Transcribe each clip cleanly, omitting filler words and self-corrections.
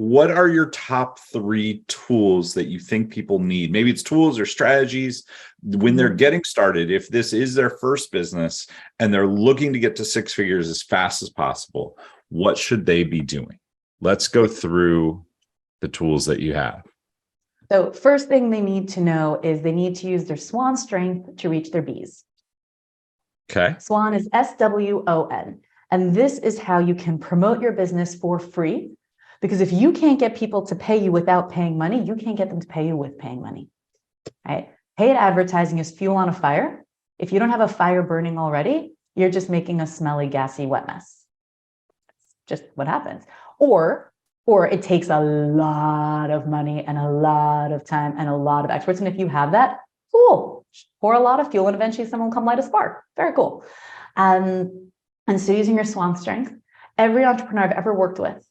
what are your top 3 tools that you think people need? Maybe it's tools or strategies when they're getting started. If this is their first business and they're looking to get to 6 figures as fast as possible, what should they be doing? Let's go through the tools that you have. So first thing they need to know is they need to use their SWAN strength to reach their Bs. Okay. SWAN is SWON. And this is how you can promote your business for free. Because if you can't get people to pay you without paying money, you can't get them to pay you with paying money, right? Paid advertising is fuel on a fire. If you don't have a fire burning already, you're just making a smelly, gassy, wet mess. Just what happens. Or it takes a lot of money and a lot of time and a lot of experts. And if you have that, cool. Pour a lot of fuel and eventually someone will come light a spark. Very cool. And so using your SWAN strength, every entrepreneur I've ever worked with,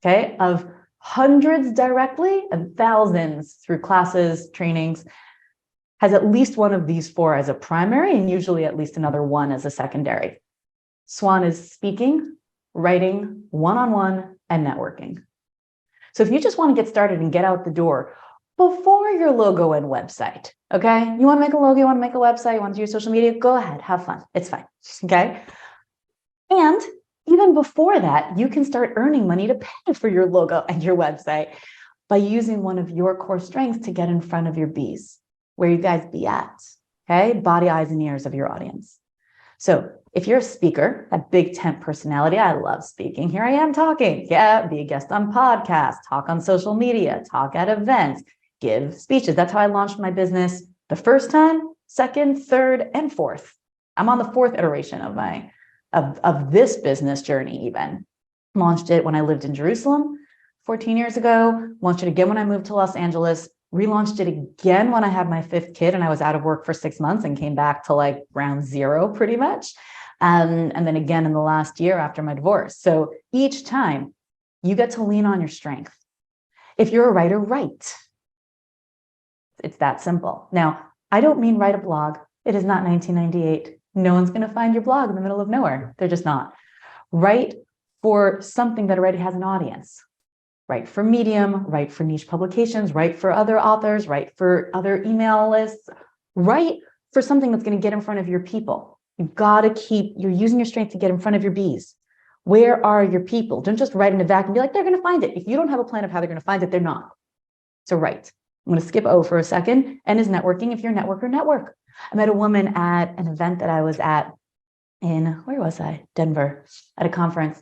okay, of hundreds directly and thousands through classes, trainings, has at least one of these 4 as a primary and usually at least another 1 as a secondary. SWAN is speaking, writing, one-on-one, and networking. So if you just want to get started and get out the door before your logo and website, okay? You want to make a logo, you want to make a website, you want to do your social media, go ahead, have fun. It's fine, okay? And even before that, you can start earning money to pay for your logo and your website by using one of your core strengths to get in front of your Bs, where you guys be at, okay? Body, eyes, and ears of your audience. So if you're a speaker, a big tent personality, I love speaking. Here I am talking. Yeah, be a guest on podcasts, talk on social media, talk at events, give speeches. That's how I launched my business the first time, second, third, and fourth. I'm on the 4th iteration of this business journey even. Launched it when I lived in Jerusalem 14 years ago, launched it again when I moved to Los Angeles, relaunched it again when I had my 5th kid and I was out of work for 6 months and came back to like ground zero pretty much. And then again in the last year after my divorce. So each time you get to lean on your strength. If you're a writer, write. It's that simple. Now, I don't mean write a blog. It is not 1998. No one's going to find your blog in the middle of nowhere. They're just not. Write for something that already has an audience. Write for Medium, write for niche publications, write for other authors, write for other email lists, write for something that's going to get in front of your people. You've got to you're using your strength to get in front of your Bs. Where are your people? Don't just write in a vacuum and be like, they're going to find it. If you don't have a plan of how they're going to find it, they're not. So write. I'm going to skip O for a second. N is networking. If you're a networker, network. I met a woman at an event that I was at where was I? Denver, at a conference.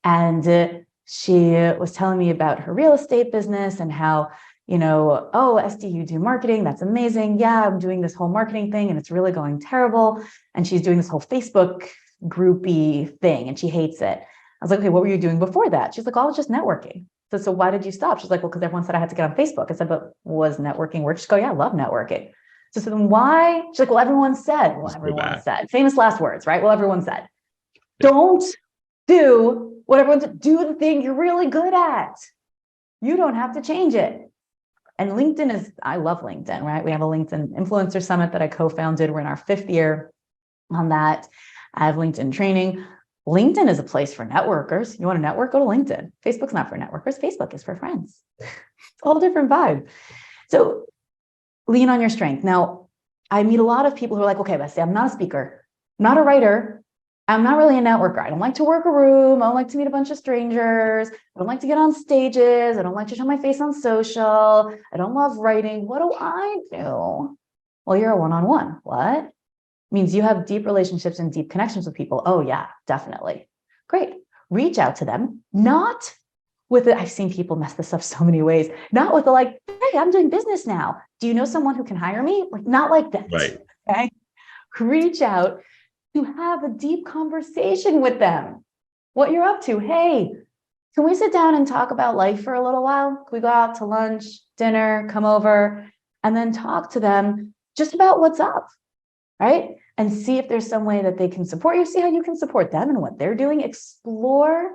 And she was telling me about her real estate business and how, oh, Estie, you do marketing. That's amazing. Yeah, I'm doing this whole marketing thing and it's really going terrible. And she's doing this whole Facebook groupie thing and she hates it. I was like, okay, what were you doing before that? She's like, oh, I was just networking. So why did you stop? She's like, well, because everyone said I had to get on Facebook. I said, but was networking work? She's like, oh, yeah, I love networking. So then why? She's like, well, everyone said. Well, everyone said. Famous last words, right? Well, everyone said. Don't do what everyone said. Do the thing you're really good at. You don't have to change it. And LinkedIn I love LinkedIn, right? We have a LinkedIn Influencer Summit that I co-founded. We're in our 5th year on that. I have LinkedIn training. LinkedIn is a place for networkers. You want to network? Go to LinkedIn. Facebook's not for networkers. Facebook is for friends. It's a whole different vibe. So lean on your strength. Now, I meet a lot of people who are like, okay, Estie, I'm not a speaker, not a writer. I'm not really a networker. I don't like to work a room. I don't like to meet a bunch of strangers. I don't like to get on stages. I don't like to show my face on social. I don't love writing. What do I do? Well, you're a one-on-one. What? Means you have deep relationships and deep connections with people. Oh yeah, definitely. Great. Reach out to them, not with it. I've seen people mess this up so many ways. Not with the like, hey, I'm doing business now. Do you know someone who can hire me? Like, not like that. Right. Okay. Reach out to have a deep conversation with them. What you're up to. Hey, can we sit down and talk about life for a little while? Can we go out to lunch, dinner, come over, and then talk to them just about what's up, right? And see if there's some way that they can support you, see how you can support them and what they're doing. Explore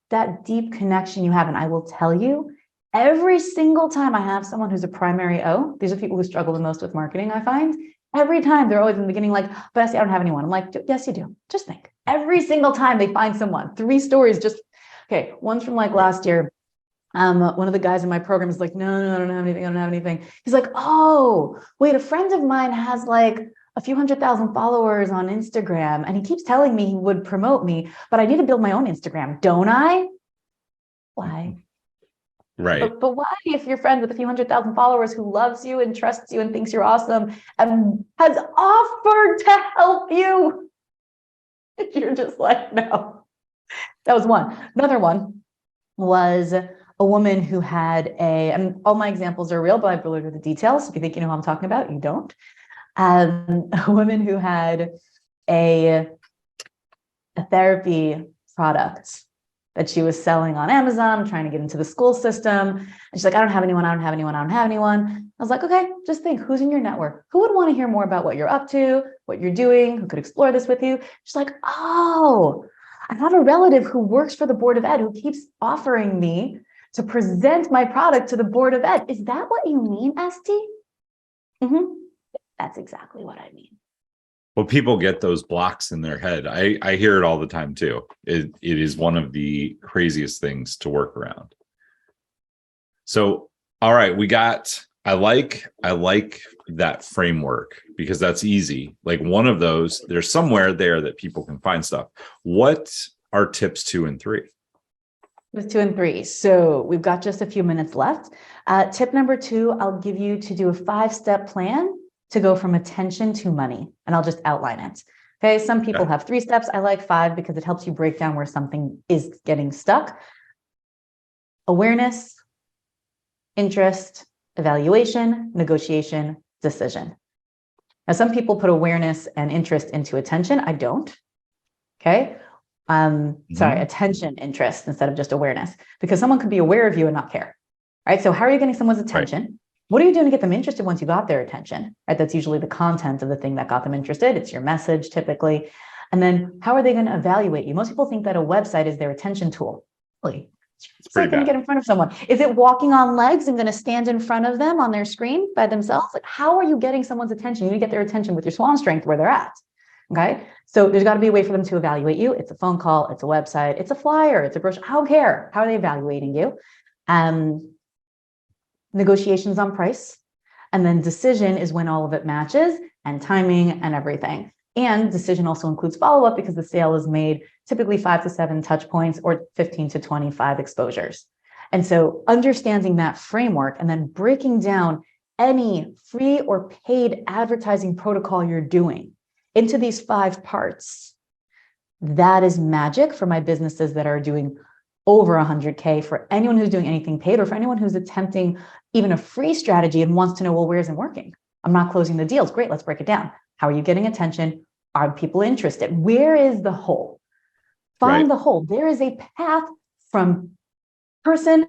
that deep connection you have. And I will tell you, every single time I have someone who's a primary O, these are people who struggle the most with marketing, I find. Every time they're always in the beginning like, but Estie, I don't have anyone. I'm like, yes, you do. Just think. Every single time they find someone. 3 stories just, okay, one's from like last year. One of the guys in my program is like, no, no, I don't have anything. I don't have anything. He's like, oh, wait, a friend of mine has like a few 100,000 followers on Instagram, and he keeps telling me he would promote me, but I need to build my own Instagram, don't I? Why? Right. But why, if you're friends with a few 100,000 followers who loves you and trusts you and thinks you're awesome and has offered to help you, you're just like, no. That was one. Another one was a woman who had and all my examples are real, but I've blurred the details. If you think you know who I'm talking about, you don't. A woman who had a therapy product that she was selling on Amazon, trying to get into the school system. And she's like, I don't have anyone, I don't have anyone, I don't have anyone. I was like, okay, just think, who's in your network? Who would want to hear more about what you're up to, what you're doing, who could explore this with you? She's like, oh, I have a relative who works for the Board of Ed who keeps offering me to present my product to the Board of Ed. Is that what you mean, Estie? Mm-hmm. That's exactly what I mean. Well, people get those blocks in their head. I hear it all the time too. It is one of the craziest things to work around. So, all right, I like that framework because that's easy. Like one of those, there's somewhere there that people can find stuff. What are tips 2 and 3? With 2 and 3. So we've got just a few minutes left. Tip number 2, I'll give you to do a 5-step plan to go from attention to money. And I'll just outline it. Okay. Some people have 3 steps. I like 5 because it helps you break down where something is getting stuck. Awareness, interest, evaluation, negotiation, decision. Now, some people put awareness and interest into attention. I don't. Okay. Sorry, attention, interest instead of just awareness, because someone could be aware of you and not care. Right. So how are you getting someone's attention? Right. What are you doing to get them interested once you got their attention? Right. That's usually the content of the thing that got them interested. It's your message typically. And then how are they going to evaluate you? Most people think that a website is their attention tool. Really? It's like going to get in front of someone. Is it walking on legs and going to stand in front of them on their screen by themselves? Like, how are you getting someone's attention? You need to get their attention with your swan strength where they're at. Okay. So there's got to be a way for them to evaluate you. It's a phone call. It's a website. It's a flyer. It's a brochure. I don't care. How are they evaluating you? Negotiations on price. And then decision is when all of it matches, and timing and everything. And decision also includes follow-up because the sale is made typically 5 to 7 touch points or 15 to 25 exposures. And so understanding that framework and then breaking down any free or paid advertising protocol you're doing into these 5 parts, that is magic for my businesses that are doing over 100K, for anyone who's doing anything paid, or for anyone who's attempting even a free strategy and wants to know, well, where isn't working? I'm not closing the deals. Great, let's break it down. How are you getting attention? Are people interested? Where is the hole? Find the hole. There is a path from person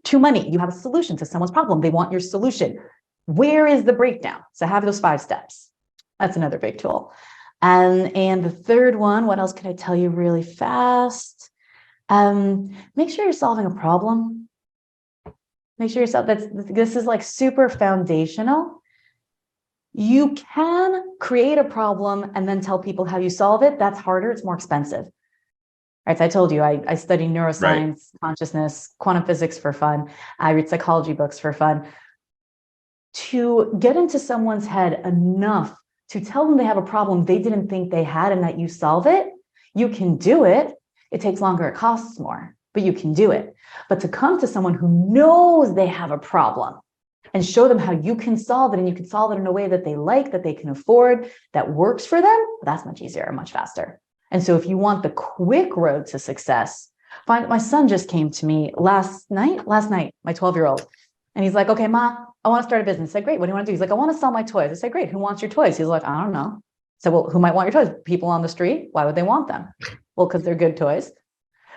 to money. You have a solution to someone's problem. They want your solution. Where is the breakdown? So have those 5 steps. That's another big tool. And the third one, what else can I tell you really fast? Make sure you're solving a problem. Make sure this is like super foundational. You can create a problem and then tell people how you solve it. That's harder. It's more expensive. Right. So I told you, I study neuroscience, consciousness, quantum physics for fun. I read psychology books for fun. To get into someone's head enough to tell them they have a problem they didn't think they had and that you solve it, you can do it. It takes longer, it costs more, but you can do it. But to come to someone who knows they have a problem and show them how you can solve it, and you can solve it in a way that they like, that they can afford, that works for them, that's much easier and much faster. And so if you want the quick road to success, my son just came to me last night, my 12-year-old, and he's like, okay, Ma, I want to start a business. I said, great. What do you want to do? He's like, I want to sell my toys. I said, great. Who wants your toys? He's like, I don't know. I said, well, who might want your toys? People on the street. Why would they want them? Well, because they're good toys.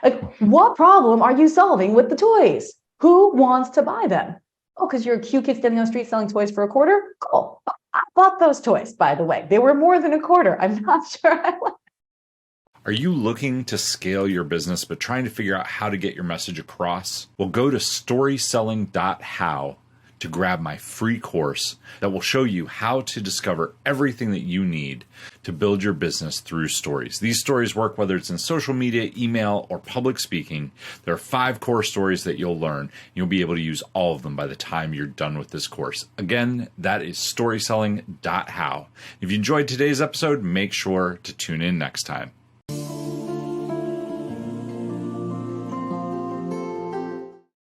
Like, what problem are you solving with the toys? Who wants to buy them? Oh, because you're a cute kid standing on the street selling toys for $0.25? Cool. I bought those toys, by the way. They were more than $0.25. I'm not sure I like. Are you looking to scale your business but trying to figure out how to get your message across? Well, go to storyselling.how to grab my free course that will show you how to discover everything that you need to build your business through stories. These stories work whether it's in social media, email, or public speaking. There are 5 core stories that you'll learn. You'll be able to use all of them by the time you're done with this course. Again, that is storyselling.how. If you enjoyed today's episode, make sure to tune in next time.